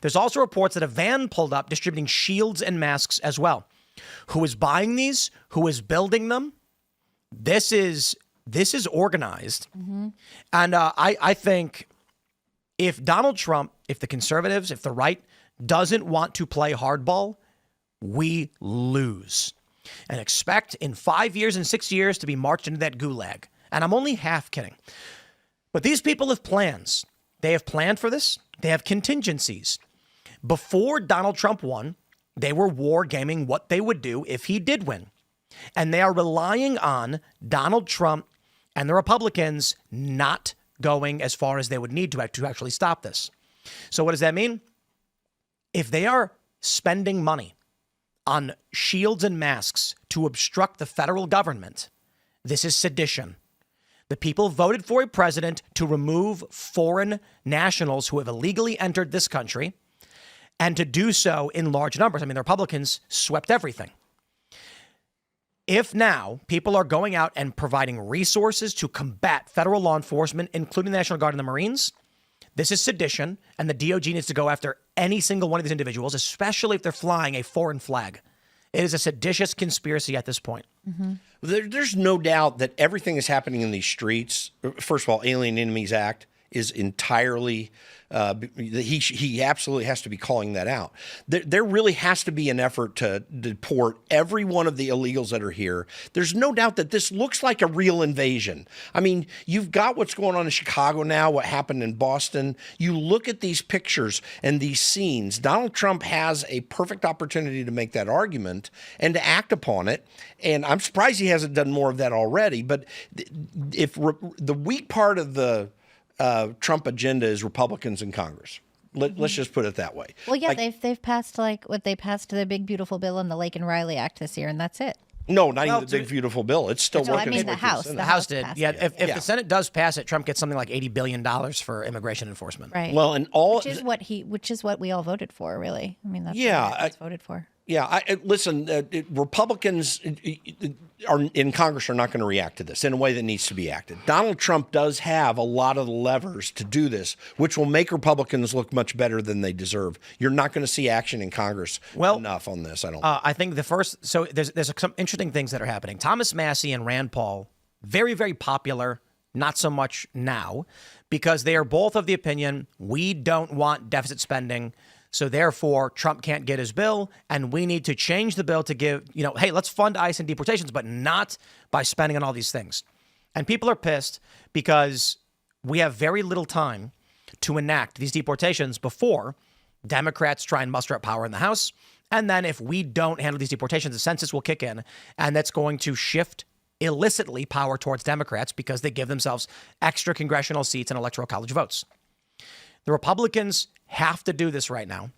There's also reports that a van pulled up distributing shields and masks as well. Who is buying these? Who is building them? This is organized. Mm-hmm. And I think if Donald Trump, if the conservatives, if the right doesn't want to play hardball, we lose. And expect in 5 years and 6 years to be marched into that gulag. And I'm only half kidding. But these people have plans. They have planned for this. They have contingencies. Before Donald Trump won, they were war gaming what they would do if he did win. And they are relying on Donald Trump and the Republicans not going as far as they would need to actually stop this. So what does that mean? If they are spending money on shields and masks to obstruct the federal government, this is sedition. The people voted for a president to remove foreign nationals who have illegally entered this country, and to do so in large numbers. I mean, the Republicans swept everything. If now people are going out and providing resources to combat federal law enforcement, including the National Guard and the Marines, this is sedition, and the DOJ needs to go after any single one of these individuals, especially if they're flying a foreign flag. It is a seditious conspiracy at this point. Mm-hmm. There's no doubt that everything that's happening in these streets, first of all, Alien Enemies Act is entirely, he absolutely has to be calling that out. There really has to be an effort to deport every one of the illegals that are here. There's no doubt that this looks like a real invasion. I mean, you've got what's going on in Chicago now, what happened in Boston. You look at these pictures and these scenes. Donald Trump has a perfect opportunity to make that argument and to act upon it. And I'm surprised he hasn't done more of that already. But if the weak part of the Trump agenda is Republicans in Congress. Let's just put it that way. Well, yeah, they've passed they passed the Big Beautiful Bill and the Lake and Riley Act this year, and that's it. No, not even the Big Beautiful Bill. It's still working. I mean, the House. The House did. Yeah, if the Senate does pass it, Trump gets something like $80 billion for immigration enforcement. Right. Well, and which is what we all voted for, really. I mean, that's what it's voted for. Yeah, listen, Republicans are in Congress are not going to react to this in a way that needs to be acted. Donald Trump does have a lot of the levers to do this, which will make Republicans look much better than they deserve. You're not going to see action in Congress enough on this, I don't think. I think there's some interesting things that are happening. Thomas Massie and Rand Paul, very, very popular, not so much now, because they are both of the opinion we don't want deficit spending. So therefore, Trump can't get his bill, and we need to change the bill to give, hey, let's fund ICE and deportations, but not by spending on all these things. And people are pissed because we have very little time to enact these deportations before Democrats try and muster up power in the House. And then if we don't handle these deportations, the census will kick in, and that's going to shift illicitly power towards Democrats because they give themselves extra congressional seats and electoral college votes. The Republicans have to do this right now.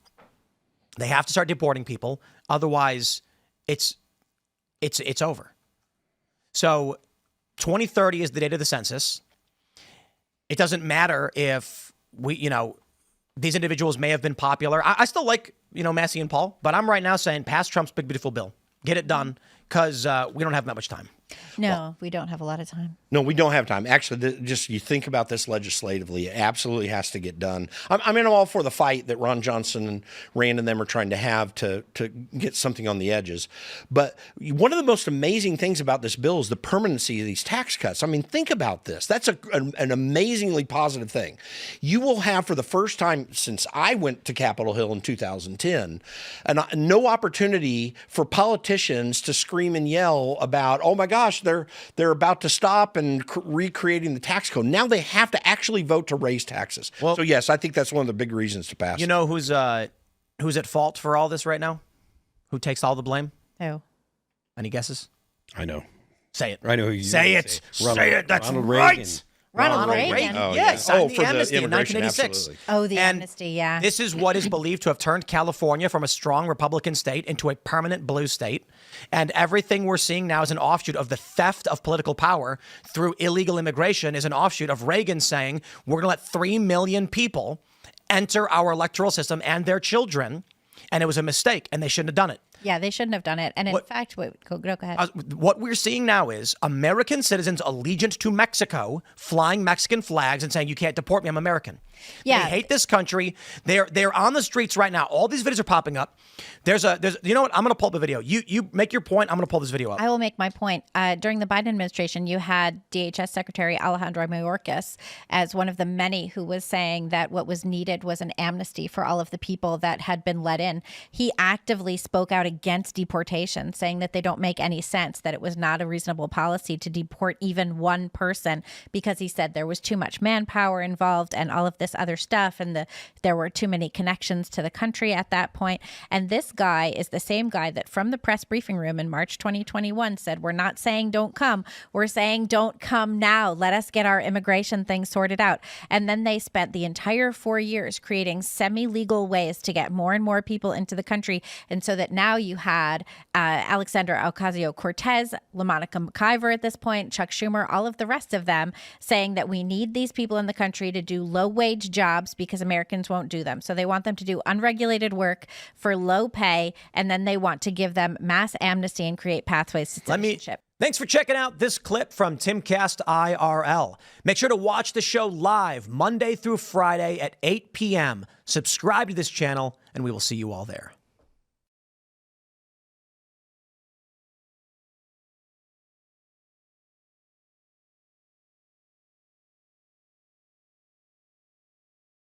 They have to start deporting people. Otherwise, it's over. So 2030 is the date of the census. It doesn't matter if these individuals may have been popular. I still like, Massie and Paul, but I'm right now saying pass Trump's Big Beautiful Bill. Get it done because we don't have that much time. No, we don't have a lot of time. No, we don't have time. Actually, just you think about this legislatively, it absolutely has to get done. I'm all for the fight that Ron Johnson and Rand and them are trying to have to get something on the edges. But one of the most amazing things about this bill is the permanency of these tax cuts. I mean, think about this. That's an amazingly positive thing. You will have, for the first time since I went to Capitol Hill in 2010, no opportunity for politicians to scream and yell about, oh my gosh, they're about to stop and recreating the tax code. Now they have to actually vote to raise taxes. Well, so yes, I think that's one of the big reasons to pass. You know who's at fault for all this right now? Who takes all the blame? Who? Any guesses? I know. Say it. I know who you say it. Say it. That's Ronald right. Reagan. Ronald Reagan. Oh, yes, yeah. the amnesty in 1986. Absolutely. Oh, the amnesty, yeah. This is what is believed to have turned California from a strong Republican state into a permanent blue state. And everything we're seeing now is an offshoot of the theft of political power through illegal immigration, is an offshoot of Reagan saying, we're going to let 3 million people enter our electoral system and their children. And it was a mistake, and they shouldn't have done it. Yeah, they shouldn't have done it. And in fact, go ahead. What we're seeing now is American citizens allegiant to Mexico flying Mexican flags and saying, you can't deport me, I'm American. Yeah. They hate this country. They're on the streets right now. All these videos are popping up. There's you know what? I'm going to pull up a video. You make your point. I'm going to pull this video up. I will make my point. During the Biden administration, you had DHS Secretary Alejandro Mayorkas as one of the many who was saying that what was needed was an amnesty for all of the people that had been let in. He actively spoke out against deportation, saying that they don't make any sense, that it was not a reasonable policy to deport even one person, because he said there was too much manpower involved and all of this other stuff, and there were too many connections to the country at that point. And this guy is the same guy that from the press briefing room in March 2021 said, we're not saying don't come, we're saying don't come now, let us get our immigration thing sorted out. And then they spent the entire 4 years creating semi-legal ways to get more and more people into the country. And so that now you had Alexandra Ocasio-Cortez, LaMonica McIver at this point, Chuck Schumer, all of the rest of them saying that we need these people in the country to do low-wage jobs because Americans won't do them. So they want them to do unregulated work for low pay, and then they want to give them mass amnesty and create pathways to citizenship. Thanks for checking out this clip from Timcast IRL. Make sure to watch the show live Monday through Friday at 8 p.m. Subscribe to this channel, and we will see you all there.